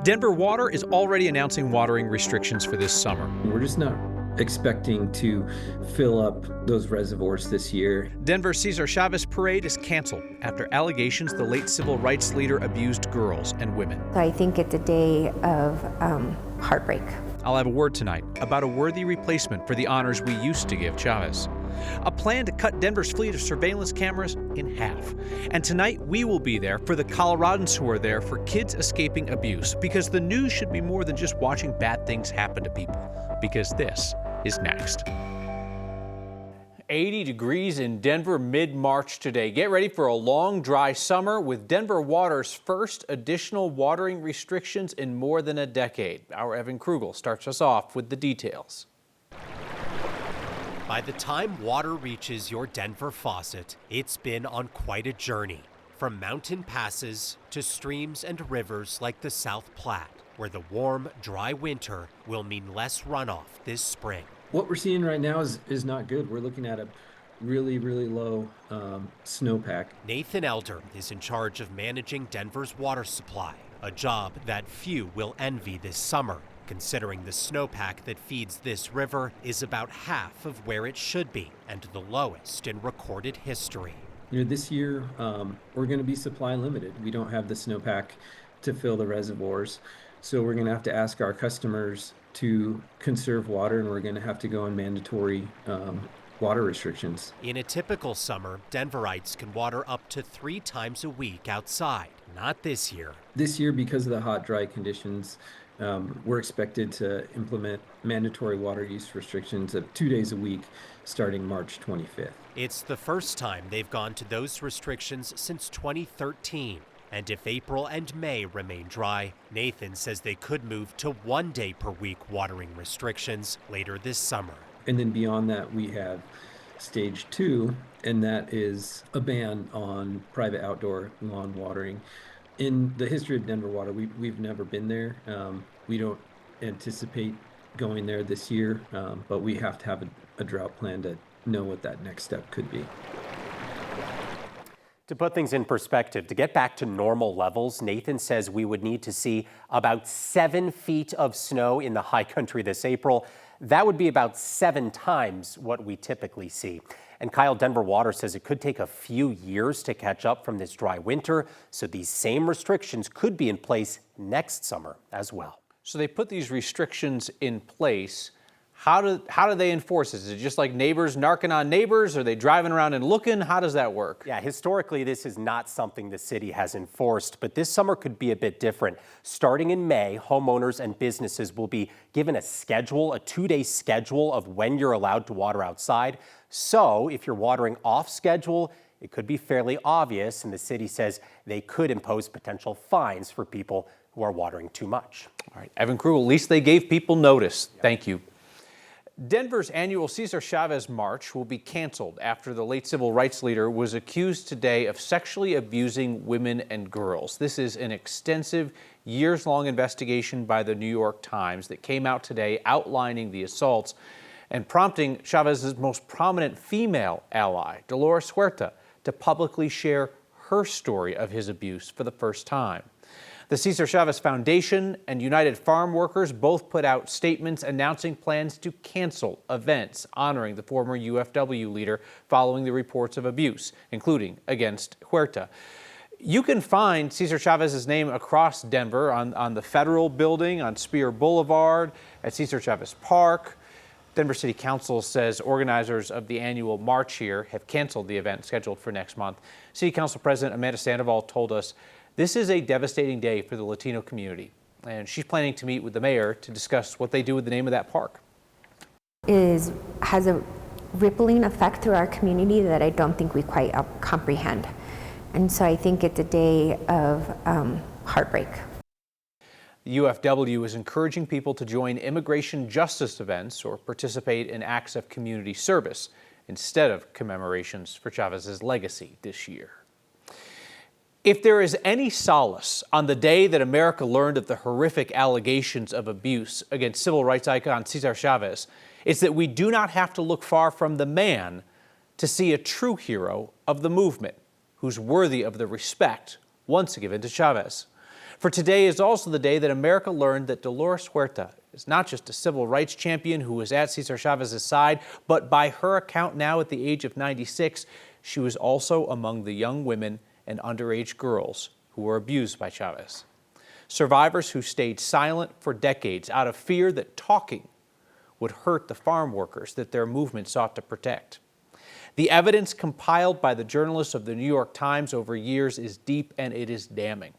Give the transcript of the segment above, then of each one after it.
Denver Water is already announcing watering restrictions for this summer. We're just not expecting to fill up those reservoirs this year. Denver's Cesar Chavez parade is canceled after allegations the late civil rights leader abused girls and women. I think it's a day of heartbreak. I'll have a word tonight about a worthy replacement for the honors we used to give Chavez. A plan to cut Denver's fleet of surveillance cameras in half. And tonight we will be there for the Coloradans who are there for kids escaping abuse, because the news should be more than just watching bad things happen to people, because this is next. 80 degrees in Denver mid-March today. Get ready for a long, dry summer with Denver Water's first additional watering restrictions in more than a decade. Our Evan Krugel starts us off with the details. By the time water reaches your Denver faucet, it's been on quite a journey. From mountain passes to streams and rivers like the South Platte, where the warm, dry winter will mean less runoff this spring. What we're seeing right now is not good. We're looking at a really low snowpack. Nathan Elder is in charge of managing Denver's water supply, a job that few will envy this summer, considering the snowpack that feeds this river is about half of where it should be and the lowest in recorded history. This year, we're going to be supply limited. We don't have the snowpack to fill the reservoirs, so we're going to have to ask our customers to conserve water, and we're going to have to go on mandatory water restrictions. In a typical summer, Denverites can water up to 3 times a week outside. Not this year. This year, because of the hot, dry conditions, we're expected to implement mandatory water use restrictions of 2 days a week starting March 25th. It's the first time they've gone to those restrictions since 2013. And if April and May remain dry, Nathan says they could move to 1 day per week watering restrictions later this summer. And then beyond that, we have stage 2, and that is a ban on private outdoor lawn watering. In the history of Denver Water, we've never been there. We don't anticipate going there this year, but we have to have a drought plan to know what that next step could be. To put things in perspective, to get back to normal levels, Nathan says we would need to see about 7 feet of snow in the high country this April. That would be about 7 times what we typically see. And Kyle, Denver Water says it could take a few years to catch up from this dry winter, so these same restrictions could be in place next summer as well. So they put these restrictions in place. How do they enforce this? Is it just like neighbors narking on neighbors? Are they driving around and looking? How does that work? Yeah, historically, this is not something the city has enforced, but this summer could be a bit different. Starting in May, homeowners and businesses will be given a schedule, a 2-day schedule of when you're allowed to water outside. So if you're watering off schedule, it could be fairly obvious, and the city says they could impose potential fines for people who are watering too much. All right, Evan Krugel, at least they gave people notice. Yeah. Thank you. Denver's annual Cesar Chavez March will be canceled after the late civil rights leader was accused today of sexually abusing women and girls. This is an extensive, years-long investigation by the New York Times that came out today outlining the assaults and prompting Chavez's most prominent female ally, Dolores Huerta, to publicly share her story of his abuse for the first time. The Cesar Chavez Foundation and United Farm Workers both put out statements announcing plans to cancel events honoring the former UFW leader following the reports of abuse, including against Huerta. You can find Cesar Chavez's name across Denver on the Federal Building, on Spear Boulevard, at Cesar Chavez Park. Denver City Council says organizers of the annual march here have canceled the event scheduled for next month. City Council President Amanda Sandoval told us this is a devastating day for the Latino community, and she's planning to meet with the mayor to discuss what they do with the name of that park. Has a rippling effect through our community that I don't think we quite comprehend. And so I think it's a day of heartbreak. The UFW is encouraging people to join immigration justice events or participate in acts of community service instead of commemorations for Chavez's legacy this year. If there is any solace on the day that America learned of the horrific allegations of abuse against civil rights icon Cesar Chavez, it's that we do not have to look far from the man to see a true hero of the movement who's worthy of the respect once given to Chavez. For today is also the day that America learned that Dolores Huerta is not just a civil rights champion who was at César Chávez's side, but by her account now at the age of 96, she was also among the young women and underage girls who were abused by Chávez. Survivors who stayed silent for decades out of fear that talking would hurt the farm workers that their movement sought to protect. The evidence compiled by the journalists of the New York Times over years is deep and it is damning.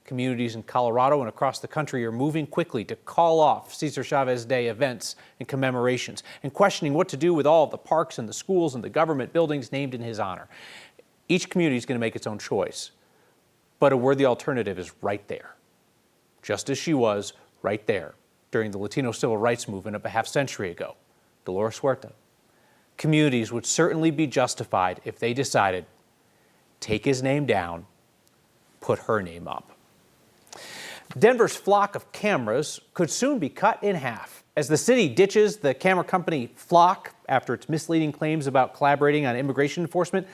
Communities in Colorado and across the country are moving quickly to call off Cesar Chavez Day events and commemorations and questioning what to do with all of the parks and the schools and the government buildings named in his honor. Each community is going to make its own choice, but a worthy alternative is right there, just as she was right there during the Latino civil rights movement of a half-century ago, Dolores Huerta. Communities would certainly be justified if they decided, take his name down, put her name up. Denver's flock of cameras could soon be cut in half as the city ditches the camera company Flock after its misleading claims about collaborating on immigration enforcement.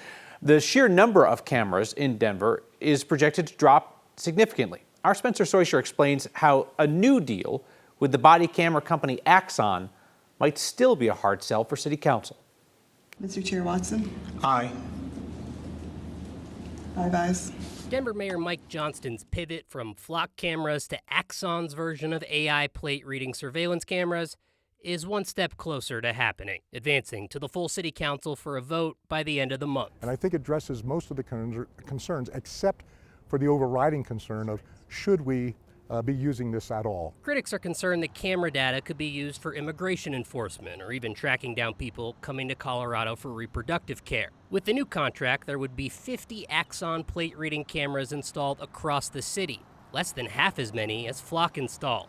The sheer number of cameras in Denver is projected to drop significantly. Our Spencer Soysher explains how a new deal with the body camera company Axon might still be a hard sell for City Council. Mr. Chair Watson? Aye. Five ayes. Denver Mayor Mike Johnston's pivot from Flock cameras to Axon's version of AI plate reading surveillance cameras is one step closer to happening, advancing to the full City Council for a vote by the end of the month. And I think it addresses most of the concerns, except for the overriding concern of should we be using this at all. Critics are concerned that camera data could be used for immigration enforcement or even tracking down people coming to Colorado for reproductive care. With the new contract, there would be 50 Axon plate reading cameras installed across the city, less than half as many as Flock installed.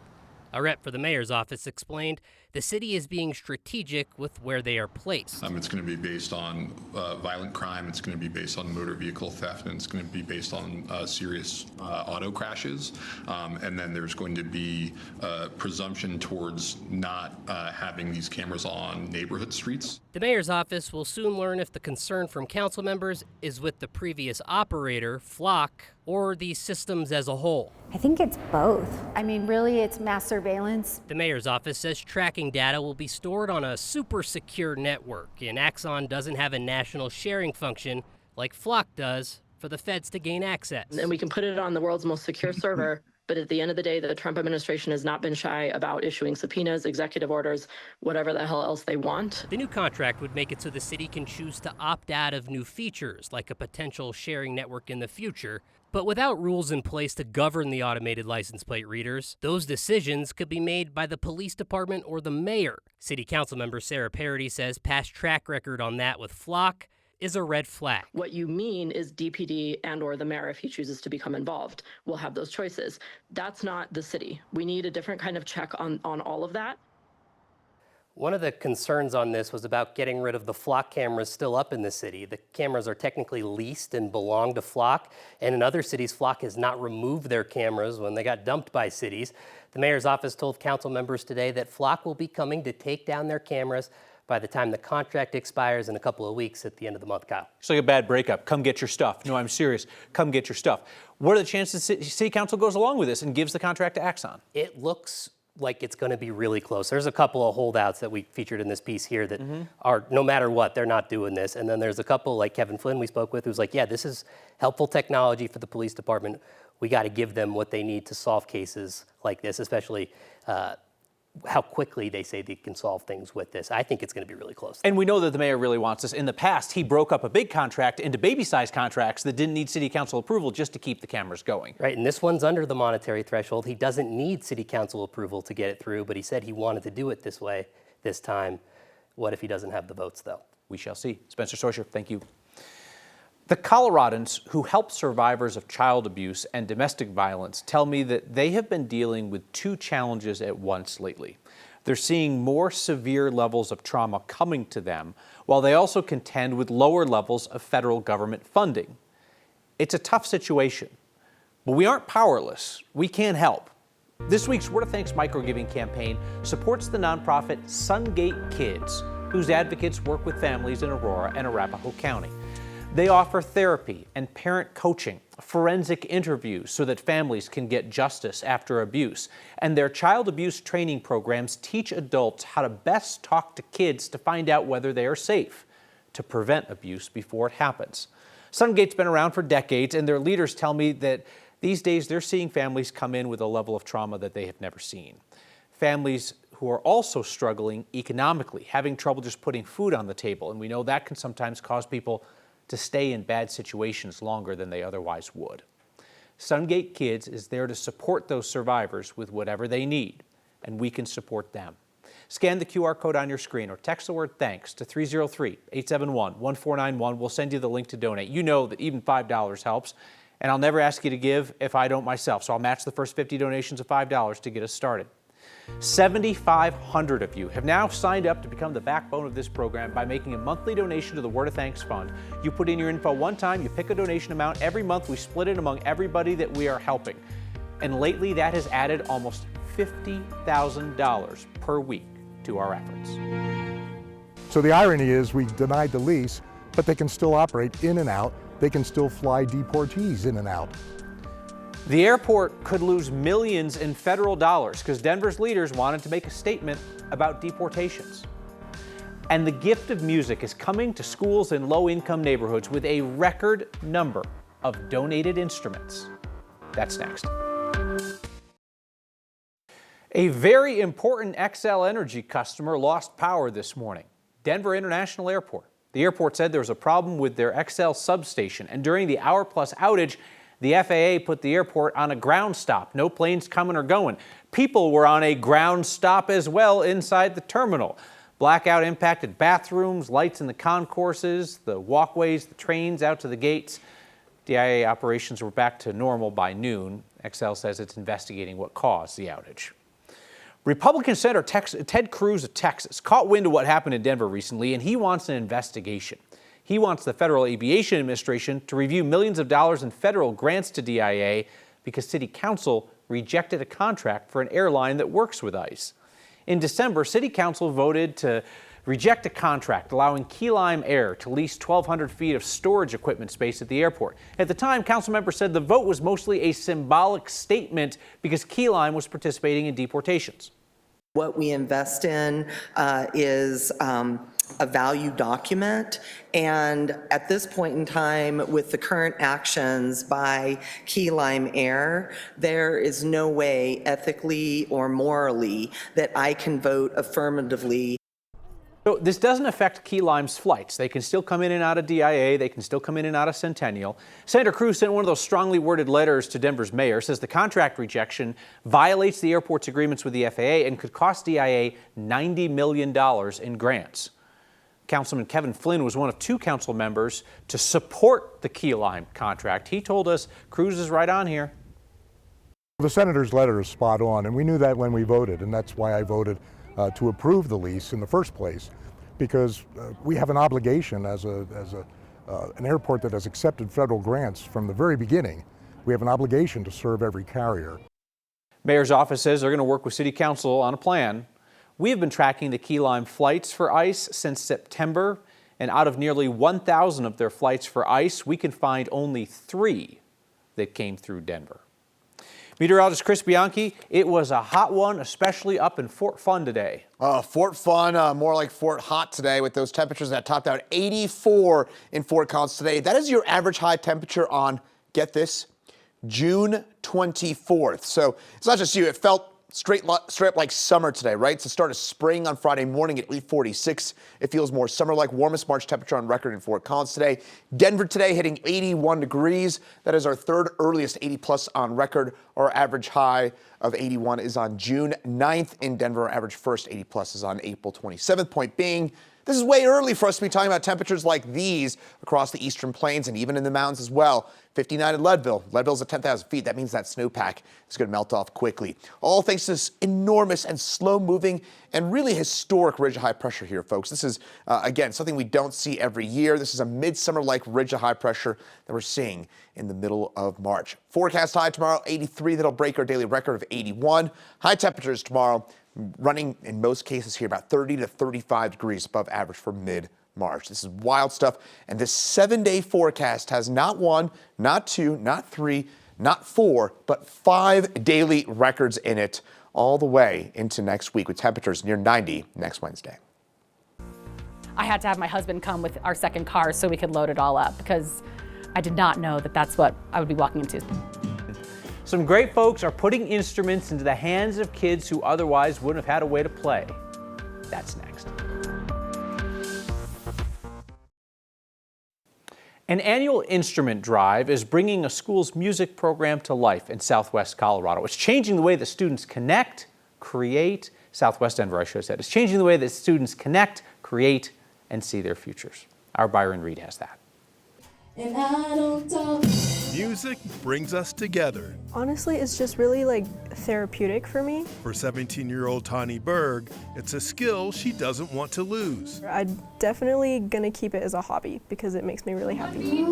A rep for the mayor's office explained the city is being strategic with where they are placed. It's going to be based on violent crime, it's going to be based on motor vehicle theft, and it's going to be based on serious auto crashes. And then there's going to be a presumption towards not having these cameras on neighborhood streets. The mayor's office will soon learn if the concern from council members is with the previous operator, Flock, or these systems as a whole. I think it's both. I mean, really, it's mass surveillance. The mayor's office says tracking data will be stored on a super secure network, and Axon doesn't have a national sharing function like Flock does for the feds to gain access. And we can put it on the world's most secure server, but at the end of the day, the Trump administration has not been shy about issuing subpoenas, executive orders, whatever the hell else they want. The new contract would make it so the city can choose to opt out of new features, like a potential sharing network in the future. But without rules in place to govern the automated license plate readers, those decisions could be made by the police department or the mayor. City Council member Sarah Parody says past track record on that with Flock is a red flag. What you mean is DPD and or the mayor, if he chooses to become involved, will have those choices. That's not the city. We need a different kind of check on all of that. One of the concerns on this was about getting rid of the Flock cameras still up in the city. The cameras are technically leased and belong to Flock, and in other cities, Flock has not removed their cameras when they got dumped by cities. The mayor's office told council members today that Flock will be coming to take down their cameras by the time the contract expires in a couple of weeks at the end of the month, Kyle. It's like a bad breakup. Come get your stuff. No, I'm serious. Come get your stuff. What are the chances City Council goes along with this and gives the contract to Axon? It looks like it's going to be really close. There's a couple of holdouts that we featured in this piece here that are, no matter what, they're not doing this. And then there's a couple like Kevin Flynn we spoke with who's like, yeah, this is helpful technology for the police department. We got to give them what they need to solve cases like this, especially how quickly they say they can solve things with this. I think it's going to be really close. And we know that the mayor really wants this. In the past, he broke up a big contract into baby-sized contracts that didn't need city council approval just to keep the cameras going. Right, and this one's under the monetary threshold. He doesn't need city council approval to get it through, but he said he wanted to do it this way this time. What if he doesn't have the votes, though? We shall see. Spencer Soysher, thank you. The Coloradans who help survivors of child abuse and domestic violence tell me that they have been dealing with two challenges at once lately. They're seeing more severe levels of trauma coming to them, while they also contend with lower levels of federal government funding. It's a tough situation, but we aren't powerless. We can help. This week's Word of Thanks microgiving campaign supports the nonprofit Sungate Kids, whose advocates work with families in Aurora and Arapahoe County. They offer therapy and parent coaching, forensic interviews so that families can get justice after abuse. And their child abuse training programs teach adults how to best talk to kids to find out whether they are safe, to prevent abuse before it happens. Sungate's been around for decades, and their leaders tell me that these days they're seeing families come in with a level of trauma that they have never seen. Families who are also struggling economically, having trouble just putting food on the table. And we know that can sometimes cause people to stay in bad situations longer than they otherwise would. Sungate Kids is there to support those survivors with whatever they need, and we can support them. Scan the QR code on your screen or text the word thanks to 303-871-1491. We'll send you the link to donate. You know that even $5 helps, and I'll never ask you to give if I don't myself, so I'll match the first 50 donations of $5 to get us started. 7,500 of you have now signed up to become the backbone of this program by making a monthly donation to the Word of Thanks Fund. You put in your info one time, you pick a donation amount. Every month we split it among everybody that we are helping. And lately that has added almost $50,000 per week to our efforts. So the irony is we denied the lease, but they can still operate in and out. They can still fly deportees in and out. The airport could lose millions in federal dollars because Denver's leaders wanted to make a statement about deportations. And the gift of music is coming to schools in low-income neighborhoods with a record number of donated instruments. That's next. A very important Xcel Energy customer lost power this morning. Denver International Airport. The airport said there was a problem with their Xcel substation, and during the hour-plus outage, the FAA put the airport on a ground stop. No planes coming or going. People were on a ground stop as well inside the terminal. Blackout impacted bathrooms, lights in the concourses, the walkways, the trains out to the gates. DIA operations were back to normal by noon. Xcel says it's investigating what caused the outage. Republican Senator Ted Cruz of Texas caught wind of what happened in Denver recently, and he wants an investigation. He wants the Federal Aviation Administration to review millions of dollars in federal grants to DIA because City Council rejected a contract for an airline that works with ICE. In December, City Council voted to reject a contract allowing Key Lime Air to lease 1,200 feet of storage equipment space at the airport. At the time, council members said the vote was mostly a symbolic statement because Key Lime was participating in deportations. What we invest in is a value document, and at this point in time, with the current actions by Key Lime Air, there is no way ethically or morally that I can vote affirmatively. So this doesn't affect Key Lime's flights. They can still come in and out of DIA. They can still come in and out of Centennial. Senator Cruz sent one of those strongly worded letters to Denver's mayor, says the contract rejection violates the airport's agreements with the FAA and could cost DIA $90 million in grants. Councilman Kevin Flynn was one of two council members to support the Key Lime contract. He told us Cruz is right on here. The senator's letter is spot on, and we knew that when we voted, and that's why I voted to approve the lease in the first place, because we have an obligation as an airport that has accepted federal grants from the very beginning. We have an obligation to serve every carrier. Mayor's office says they're going to work with City Council on a plan. We have been tracking the Key Lime flights for ICE since September, and out of nearly 1,000 of their flights for ICE, we can find only 3 that came through Denver. Meteorologist Chris Bianchi, it was a hot one, especially up in Fort Fun today. Fort Fun, more like Fort Hot today with those temperatures that topped out 84 in Fort Collins today. That is your average high temperature on, get this, June 24th. So it's not just you, it felt straight up like summer today, right? It's the start of spring on Friday morning at 8:46. It feels more summer-like, warmest March temperature on record in Fort Collins today. Denver today hitting 81 degrees. That is our third earliest 80-plus on record. Our average high of 81 is on June 9th in Denver. Our average first 80-plus is on April 27th. Point being, this is way early for us to be talking about temperatures like these across the eastern plains and even in the mountains as well. 59 in Leadville. Leadville's at 10,000 feet. That means that snowpack is going to melt off quickly. All thanks to this enormous and slow-moving and really historic ridge of high pressure here, folks. This is, again, something we don't see every year. This is a midsummer-like ridge of high pressure that we're seeing in the middle of March. Forecast high tomorrow, 83. That'll break our daily record of 81. High temperatures tomorrow running in most cases here about 30 to 35 degrees above average for mid March. This is wild stuff. And this 7-day forecast has not 1, not 2, not 3, not 4, but 5 daily records in it all the way into next week with temperatures near 90 next Wednesday. I had to have my husband come with our second car so we could load it all up because I did not know that that's what I would be walking into. Some great folks are putting instruments into the hands of kids who otherwise wouldn't have had a way to play. That's next. An annual instrument drive is bringing a school's music program to life in Southwest Colorado. It's changing the way that students connect, create, Southwest Denver, I should have said. It's changing the way that students connect, create, and see their futures. Our Byron Reed has that. And I don't talk. Music brings us together. Honestly, it's just really therapeutic for me. For 17-year-old Tani Berg, it's a skill she doesn't want to lose. I'm definitely gonna keep it as a hobby because it makes me really happy.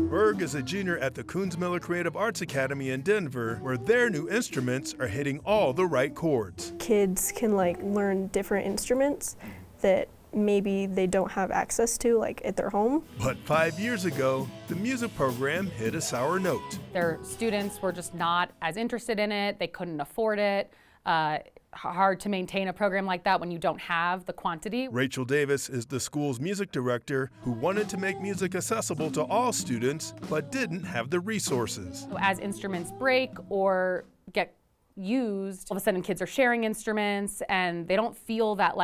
Berg is a junior at the Kunzmiller Creative Arts Academy in Denver, where their new instruments are hitting all the right chords. Kids can learn different instruments that maybe they don't have access to at their home. But 5 years ago, the music program hit a sour note. Their students were just not as interested in it. They couldn't afford it. Hard to maintain a program like that when you don't have the quantity. Rachel Davis is the school's music director who wanted to make music accessible to all students, but didn't have the resources. As instruments break or get used, all of a sudden kids are sharing instruments and they don't feel that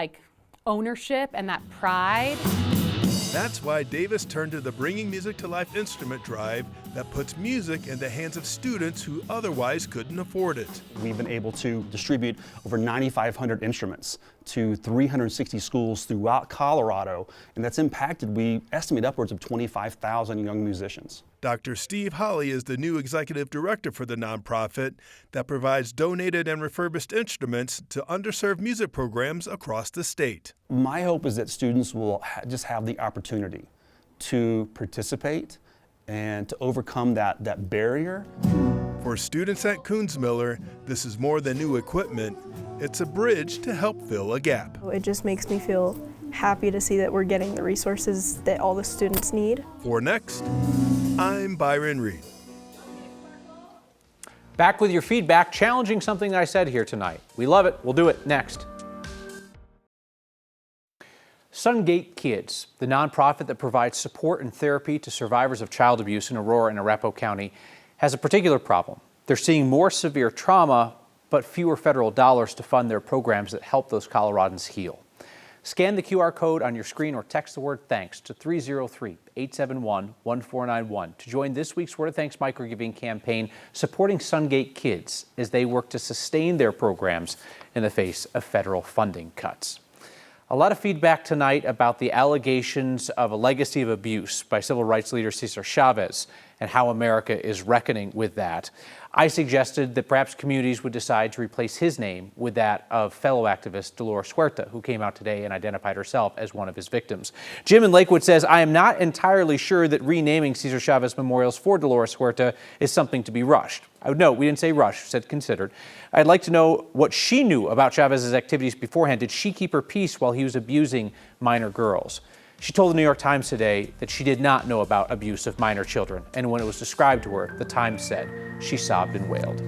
ownership and that pride. That's why Davis turned to the Bringing Music to Life instrument drive that puts music in the hands of students who otherwise couldn't afford it. We've been able to distribute over 9,500 instruments to 360 schools throughout Colorado, and that's impacted, we estimate, upwards of 25,000 young musicians. Dr. Steve Holly is the new executive director for the nonprofit that provides donated and refurbished instruments to underserved music programs across the state. My hope is that students will just have the opportunity to participate and to overcome that barrier. For students at Kunzmiller, this is more than new equipment. It's a bridge to help fill a gap. It just makes me feel happy to see that we're getting the resources that all the students need. For Next, I'm Byron Reed. Back with your feedback, challenging something that I said here tonight. We love it. We'll do it next. Sungate Kids, the nonprofit that provides support and therapy to survivors of child abuse in Aurora and Arapahoe County, has a particular problem. They're seeing more severe trauma, but fewer federal dollars to fund their programs that help those Coloradans heal. Scan the QR code on your screen or text the word THANKS to 303-871-1491 to join this week's Word of Thanks microgiving campaign supporting Sungate Kids as they work to sustain their programs in the face of federal funding cuts. A lot of feedback tonight about the allegations of a legacy of abuse by civil rights leader Cesar Chavez and how America is reckoning with that. I suggested that perhaps communities would decide to replace his name with that of fellow activist Dolores Huerta, who came out today and identified herself as one of his victims. Jim in Lakewood says, I am not entirely sure that renaming Cesar Chavez memorials for Dolores Huerta is something to be rushed. I would note, we didn't say rushed, said considered. I'd like to know what she knew about Chavez's activities beforehand. Did she keep her peace while he was abusing minor girls? She told the New York Times today that she did not know about abuse of minor children, and when it was described to her, the Times said she sobbed and wailed.